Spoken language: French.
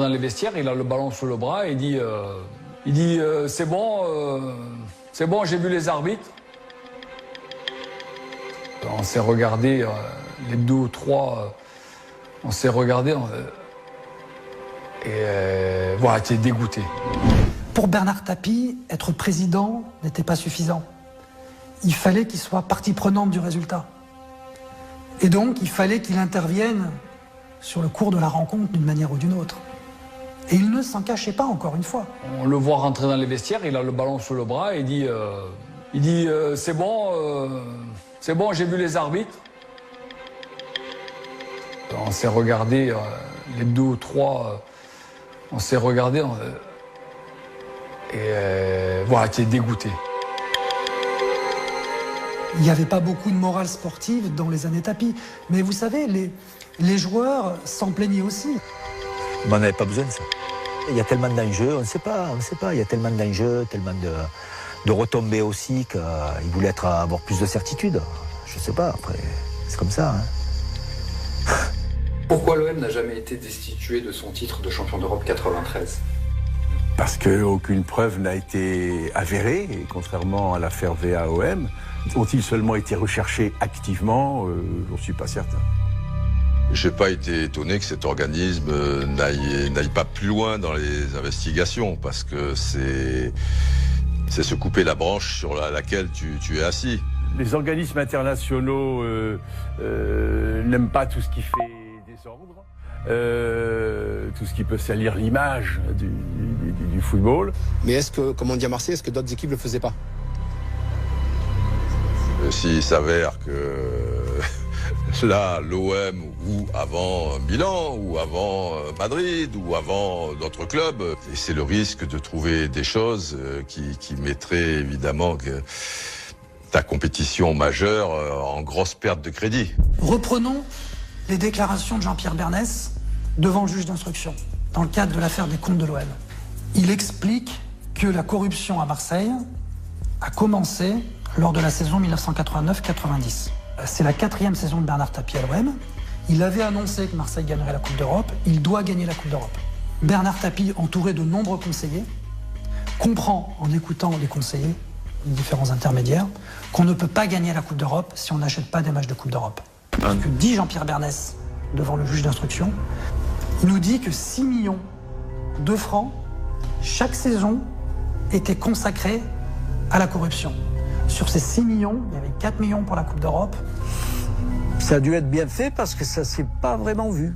dans les vestiaires, il a le ballon sous le bras et il dit c'est bon, j'ai vu les arbitres. On s'est regardé, les 2 ou 3, on s'est regardé et voilà, tu es dégoûté. Pour Bernard Tapie, être président n'était pas suffisant. Il fallait qu'il soit partie prenante du résultat. Et donc, il fallait qu'il intervienne sur le cours de la rencontre d'une manière ou d'une autre. Et il ne s'en cachait pas, encore une fois. On le voit rentrer dans les vestiaires, il a le ballon sous le bras et il dit c'est bon, j'ai vu les arbitres. On s'est regardé, les 2 ou 3, on s'est regardé et voilà, tu es dégoûté. Il n'y avait pas beaucoup de morale sportive dans les années Tapie. Mais vous savez, les joueurs s'en plaignaient aussi. Mais on n'avait pas besoin de ça. Il y a tellement d'enjeux, on ne sait pas. Il y a tellement d'enjeux, tellement de retombées aussi qu'il voulait avoir plus de certitude. Je ne sais pas, après, c'est comme ça. Hein. Pourquoi l'OM n'a jamais été destitué de son titre de champion d'Europe 93 ? Parce qu'aucune preuve n'a été avérée, et contrairement à l'affaire VAOM. Ont-ils seulement été recherchés activement? J'en suis pas certain. Je n'ai pas été étonné que cet organisme n'aille pas plus loin dans les investigations, parce que c'est se couper la branche sur laquelle tu es assis. Les organismes internationaux n'aiment pas tout ce qui fait désordre, tout ce qui peut salir l'image du football. Mais est-ce que, comme on dit à Marseille, est-ce que d'autres équipes ne le faisaient pas? S'il s'avère que là, l'OM, ou avant Milan, ou avant Madrid, ou avant d'autres clubs, et c'est le risque de trouver des choses qui mettraient évidemment ta compétition majeure en grosse perte de crédit. Reprenons les déclarations de Jean-Pierre Bernès devant le juge d'instruction, dans le cadre de l'affaire des comptes de l'OM. Il explique que la corruption à Marseille a commencé lors de la saison 1989-90. C'est la 4e saison de Bernard Tapie à l'OM. Il avait annoncé que Marseille gagnerait la Coupe d'Europe. Il doit gagner la Coupe d'Europe. Bernard Tapie, entouré de nombreux conseillers, comprend, en écoutant les conseillers, les différents intermédiaires, qu'on ne peut pas gagner la Coupe d'Europe si on n'achète pas des matchs de Coupe d'Europe. Ce que dit Jean-Pierre Bernès devant le juge d'instruction, il nous dit que 6 millions de francs, chaque saison, étaient consacrés à la corruption. Sur ces 6 millions, il y avait 4 millions pour la Coupe d'Europe. Ça a dû être bien fait parce que ça ne s'est pas vraiment vu.